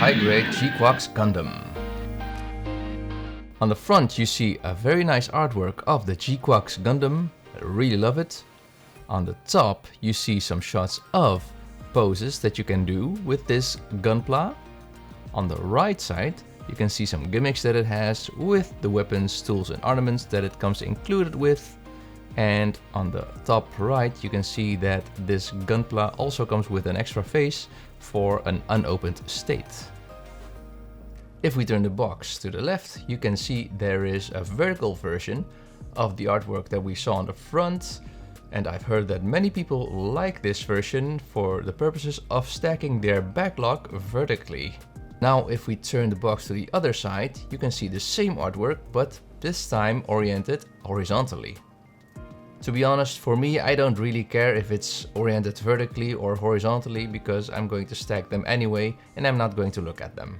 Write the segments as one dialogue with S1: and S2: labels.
S1: high-grade GQuuuuuuX Gundam. On the front you see a very nice artwork of the GQuuuuuuX Gundam, I really love it. On the top you see some shots of poses that you can do with this Gunpla. On the right side you can see some gimmicks that it has with the weapons, tools and ornaments that it comes included with. And on the top right you can see that this Gunpla also comes with an extra face for an unopened state. If we turn the box to the left, you can see there is a vertical version of the artwork that we saw on the front. And I've heard that many people like this version for the purposes of stacking their backlog vertically. Now if we turn the box to the other side, you can see the same artwork, but this time oriented horizontally. To be honest, for me, I don't really care if it's oriented vertically or horizontally because I'm going to stack them anyway and I'm not going to look at them.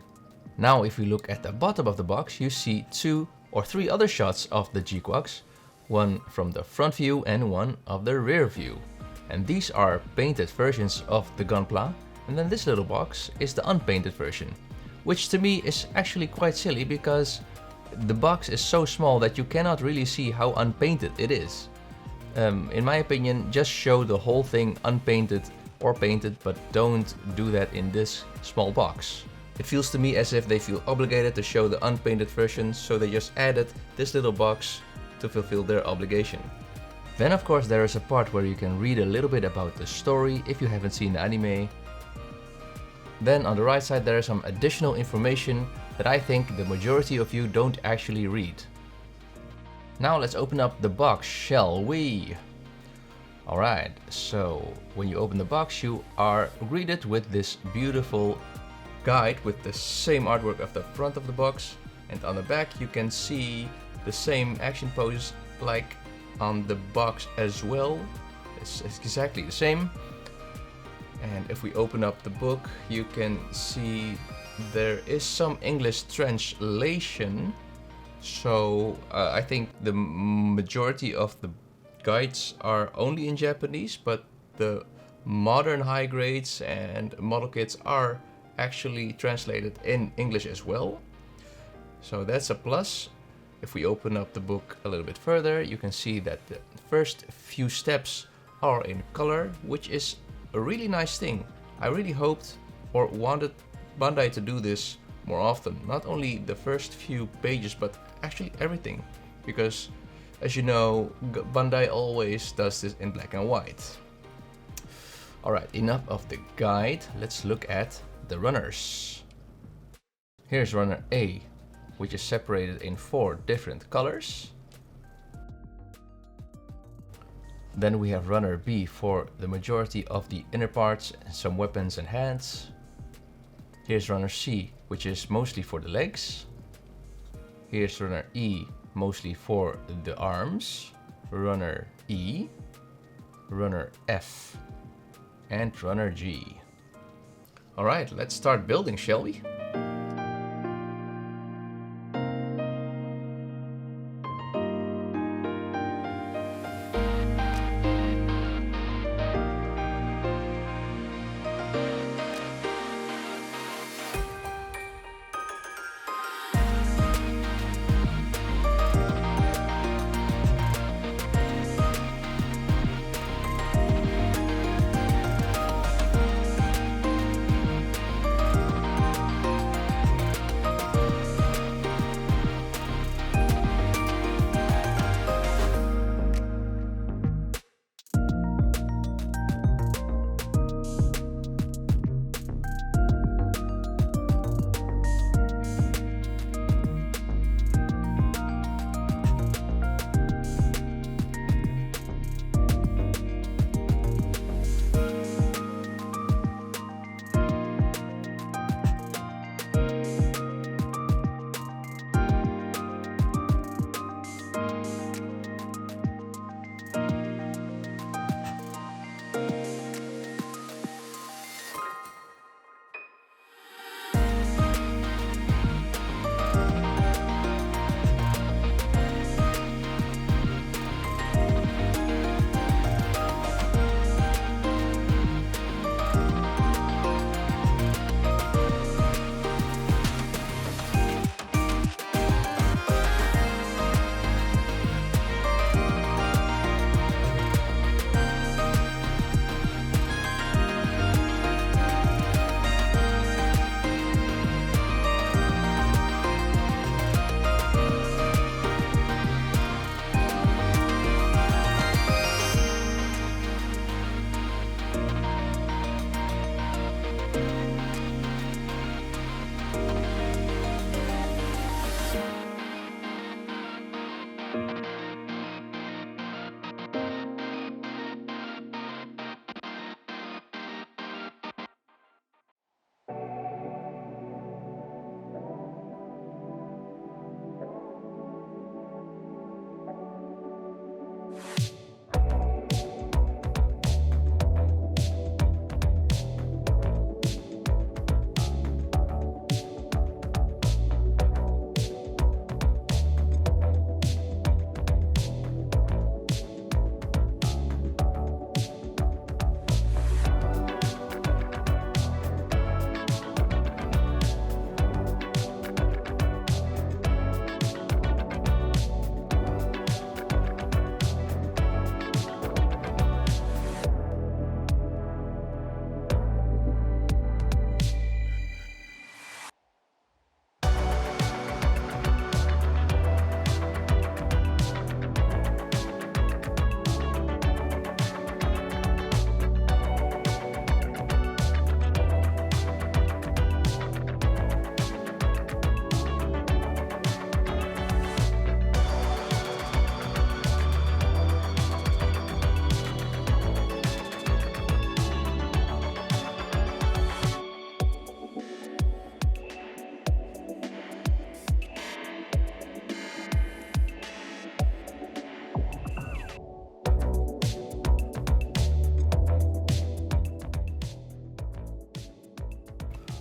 S1: Now if we look at the bottom of the box, you see 2 or 3 other shots of the GQuuuuuuuX, one from the front view and one of the rear view. And these are painted versions of the Gunpla, and then this little box is the unpainted version, which to me is actually quite silly because the box is so small that you cannot really see how unpainted it is. In my opinion, just show the whole thing unpainted or painted, but don't do that in this small box. It feels to me as if they feel obligated to show the unpainted version, so they just added this little box to fulfill their obligation. Then of course there is a part where you can read a little bit about the story if you haven't seen the anime. Then on the right side there is some additional information that I think the majority of you don't actually read. Now let's open up the box, shall we? Alright, so when you open the box you are greeted with this beautiful guide with the same artwork of the front of the box, and on the back you can see the same action poses like on the box as well. It's exactly the same. And if we open up the book you can see there is some English translation. So I think the majority of the guides are only in Japanese, but the modern high grades and model kits are actually translated in English as well. So that's a plus. If we open up the book a little bit further, you can see that the first few steps are in color, which is a really nice thing. I really hoped or wanted Bandai to do this more often. Not only the first few pages, but actually everything. Because as you know, Bandai always does this in black and white. Alright, enough of the guide. Let's look at the runners. Here's runner A, which is separated in 4 different colors. Then we have runner B for the majority of the inner parts, some weapons and hands. Here's runner C, which is mostly for the legs. Here's runner E, mostly for the arms. Runner E, runner F, and runner G. Alright, let's start building, shall we?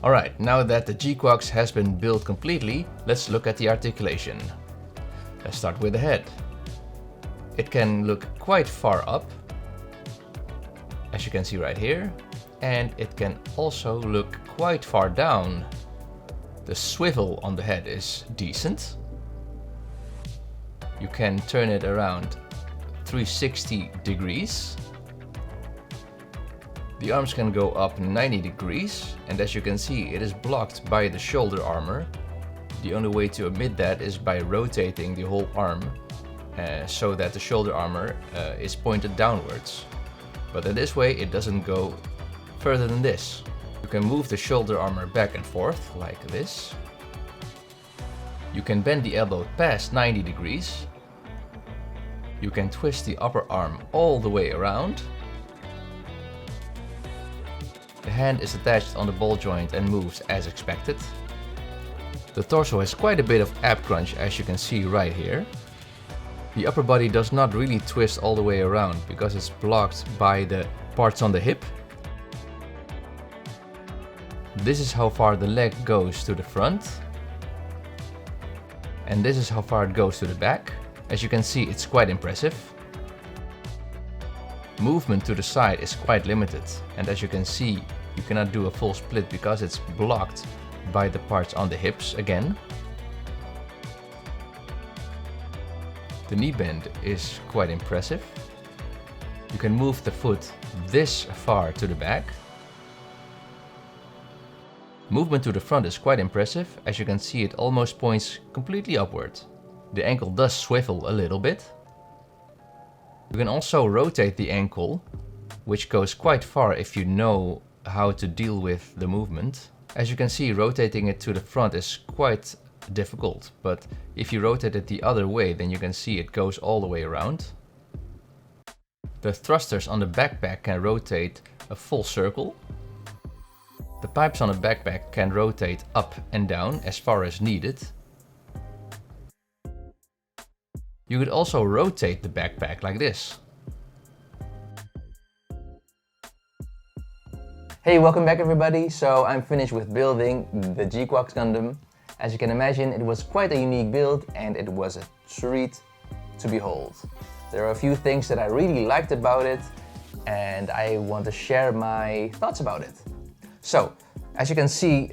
S1: Alright, now that the GQuuuuuuX has been built completely, let's look at the articulation. Let's start with the head. It can look quite far up, as you can see right here, and it can also look quite far down. The swivel on the head is decent. You can turn it around 360 degrees. The arms can go up 90 degrees, and as you can see, it is blocked by the shoulder armor. The only way to omit that is by rotating the whole arm so that the shoulder armor is pointed downwards. But in this way, it doesn't go further than this. You can move the shoulder armor back and forth, like this. You can bend the elbow past 90 degrees. You can twist the upper arm all the way around. The hand is attached on the ball joint and moves as expected. The torso has quite a bit of ab crunch, as you can see right here. The upper body does not really twist all the way around because it's blocked by the parts on the hip. This is how far the leg goes to the front. And this is how far it goes to the back. As you can see, it's quite impressive. Movement to the side is quite limited, and as you can see, you cannot do a full split because it's blocked by the parts on the hips again. The knee bend is quite impressive. You can move the foot this far to the back. Movement to the front is quite impressive. As you can see, it almost points completely upward. The ankle does swivel a little bit. You can also rotate the ankle, which goes quite far if you know how to deal with the movement. As you can see, rotating it to the front is quite difficult, but if you rotate it the other way, then you can see it goes all the way around. The thrusters on the backpack can rotate a full circle. The pipes on the backpack can rotate up and down as far as needed. You could also rotate the backpack like this. Hey, welcome back everybody. So I'm finished with building the GQuuuuuuX Gundam. As you can imagine, it was quite a unique build and it was a treat to behold. There are a few things that I really liked about it and I want to share my thoughts about it. So, as you can see,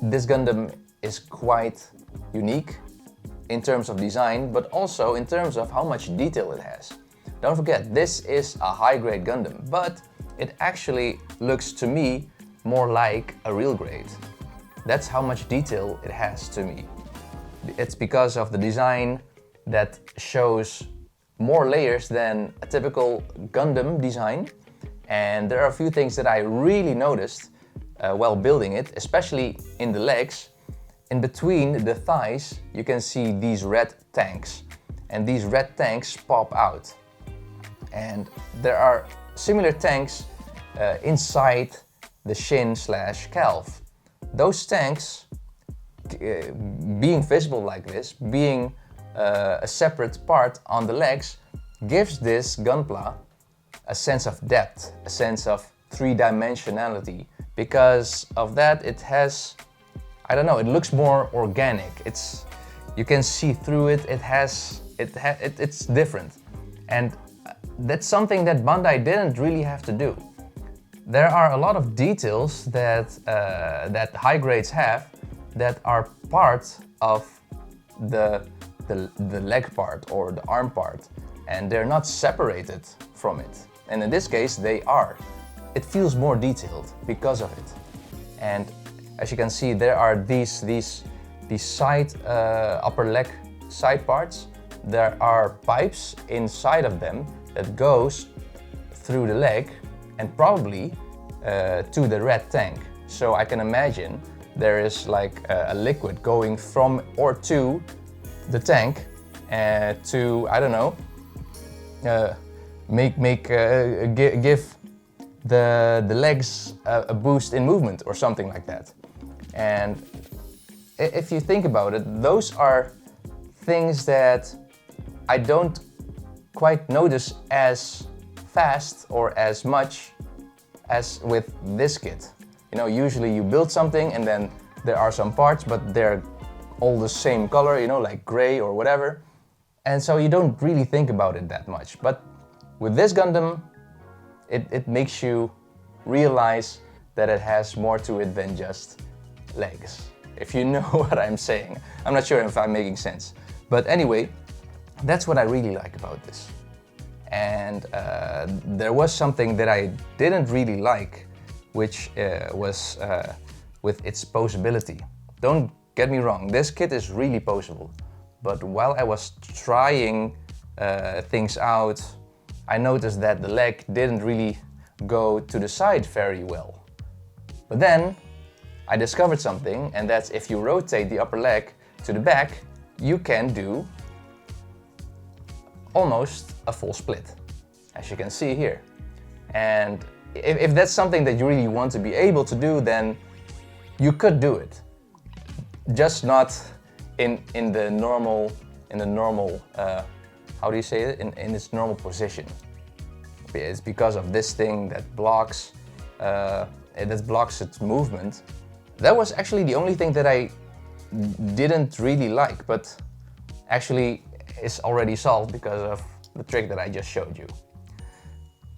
S1: this Gundam is quite unique in terms of design, but also in terms of how much detail it has. Don't forget, this is a high-grade Gundam, but it actually looks to me more like a real grade. That's how much detail it has to me. It's because of the design that shows more layers than a typical Gundam design, and there are a few things that I really noticed while building it, especially in the legs. In between the thighs, you can see these red tanks, and these red tanks pop out. And there are similar tanks inside the shin/calf. Those tanks, being visible like this, being a separate part on the legs, gives this Gunpla a sense of depth, a sense of three-dimensionality. Because of that, it has, I don't know, it looks more organic. You can see through it. It's different, and that's something that Bandai didn't really have to do. There are a lot of details that that high grades have that are part of the leg part or the arm part, and they're not separated from it. And in this case, they are. It feels more detailed because of it. And as you can see, there are these side upper leg side parts. There are pipes inside of them that goes through the leg and probably to the red tank. So I can imagine there is like a liquid going from or to the tank to, I don't know, give the legs a boost in movement or something like that. And if you think about it, those are things that I don't quite notice as fast or as much as with this kit. You know, usually you build something and then there are some parts, but they're all the same color, you know, like gray or whatever. And so you don't really think about it that much. But with this Gundam, it makes you realize that it has more to it than just legs. If you know what I'm saying. I'm not sure if I'm making sense. But anyway, that's what I really like about this. And there was something that I didn't really like, which was with its posability. Don't get me wrong, this kit is really posable. But while I was trying things out, I noticed that the leg didn't really go to the side very well. But then I discovered something, and that's if you rotate the upper leg to the back, you can do almost a full split, as you can see here. And if that's something that you really want to be able to do, then you could do it. Just not in the normal, how do you say it? In its normal position. It's because of this thing that blocks its movement. That was actually the only thing that I didn't really like, but actually is already solved because of the trick that I just showed you.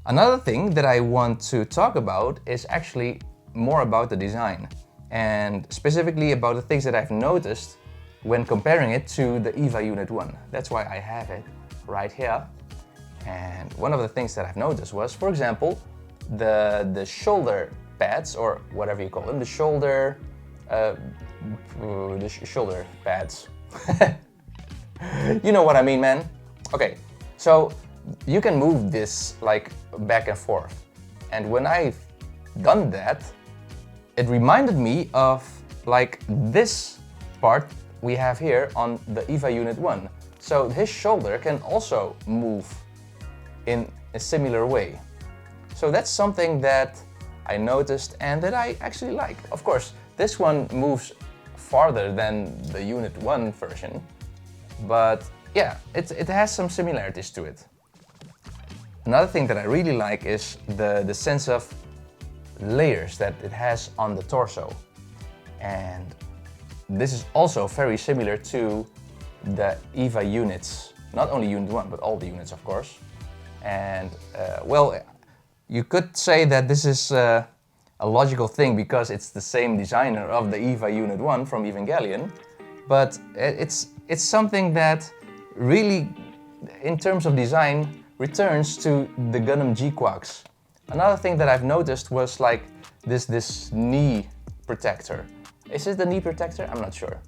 S1: Another thing that I want to talk about is actually more about the design, and specifically about the things that I've noticed when comparing it to the EVA Unit 1. That's why I have it right here. And one of the things that I've noticed was, for example, the shoulder pads, or whatever you call them, the shoulder pads. You know what I mean, man. Okay, so you can move this like back and forth. And when I've done that, it reminded me of like this part we have here on the EVA Unit 1. So his shoulder can also move in a similar way. So that's something that I noticed and that I actually like. Of course, this one moves farther than the Unit 1 version, but yeah, it has some similarities to it. Another thing that I really like is the sense of layers that it has on the torso. And this is also very similar to the EVA units, not only Unit 1, but all the units, of course. And well, you could say that this is a logical thing because it's the same designer of the EVA Unit 1 from Evangelion, but it's something that really, in terms of design, returns to the Gundam GQuuuuuuX. Another thing that I've noticed was like this knee protector. Is it the knee protector? I'm not sure.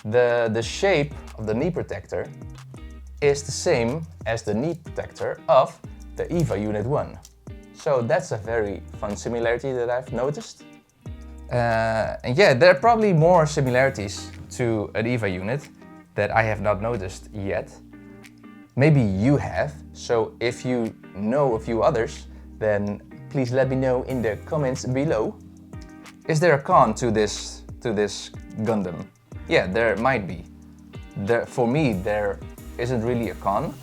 S1: The shape of the knee protector is the same as the knee protector of the EVA Unit 1. So that's a very fun similarity that I've noticed. And yeah, there are probably more similarities to an EVA unit that I have not noticed yet. Maybe you have, so if you know a few others, then please let me know in the comments below. Is there a con to this Gundam? Yeah, there might be. For me, there isn't really a con,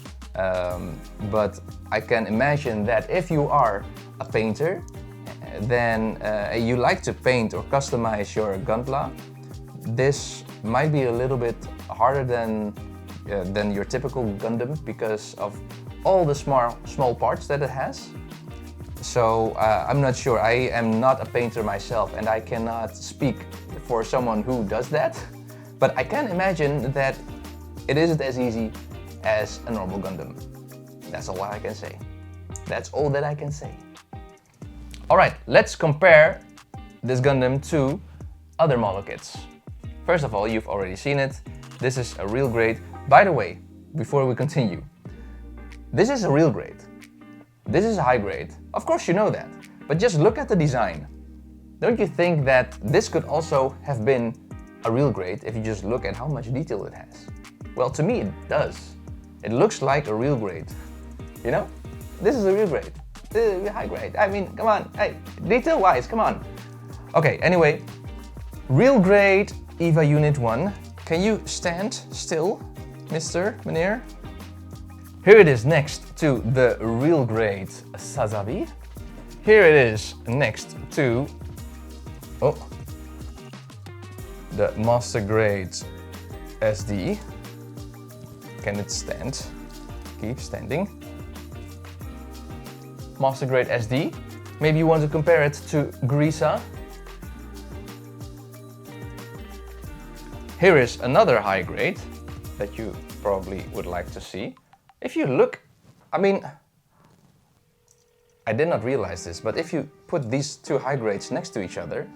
S1: but I can imagine that if you are a painter, then you like to paint or customize your Gunpla, this might be a little bit harder than your typical Gundam because of all the small parts that it has. So I'm not sure. I am not a painter myself and I cannot speak for someone who does that. But I can imagine that it isn't as easy as a normal Gundam. That's all I can say. That's all that I can say. Alright, let's compare this Gundam to other model kits. First of all, you've already seen it. This is a real grade. By the way, before we continue, this is a real grade. This is a high grade. Of course you know that, but just look at the design. Don't you think that this could also have been a real grade if you just look at how much detail it has? Well, to me it does. It looks like a real grade. You know? This is a real grade. This is a high grade. I mean, come on. Hey, detail-wise, come on. Okay, anyway. Real grade EVA Unit 1. Can you stand still, Mr. Meneer? Here it is next to the real grade Sazabi. Here it is next to Oh, the Master Grade SD. Can it stand? Keep standing. Master Grade SD. Maybe you want to compare it to Grisa. Here is another high grade that you probably would like to see. If you look, I mean, I did not realize this, but if you put these two high grades next to each other,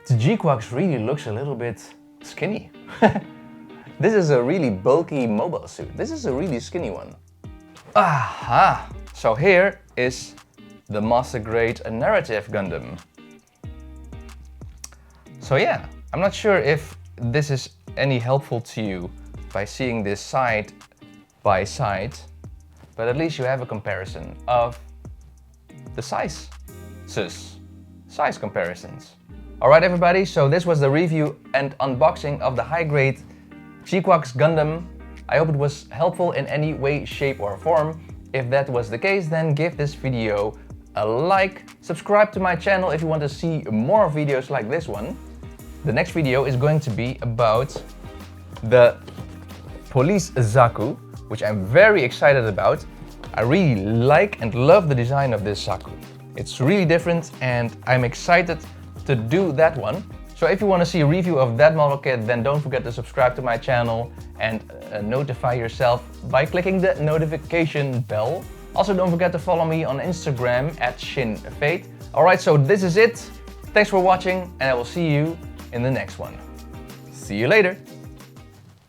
S1: the GQuuuuuuX really looks a little bit skinny. This is a really bulky mobile suit. This is a really skinny one. Aha! So here is the Master Grade Narrative Gundam. So yeah, I'm not sure if this is any helpful to you by seeing this side by side, but at least you have a comparison of the size comparisons. Alright everybody, so this was the review and unboxing of the high grade GQuuuuuuX Gundam. I hope it was helpful in any way, shape or form. If that was the case, then give this video a like, subscribe to my channel if you want to see more videos like this one. The next video is going to be about the Police Zaku, which I'm very excited about. I really like and love the design of this Zaku. It's really different and I'm excited to do that one. So if you want to see a review of that model kit, then don't forget to subscribe to my channel and notify yourself by clicking the notification bell. Also don't forget to follow me on Instagram @ShinFate. Alright, so this is it. Thanks for watching and I will see you in the next one. See you later!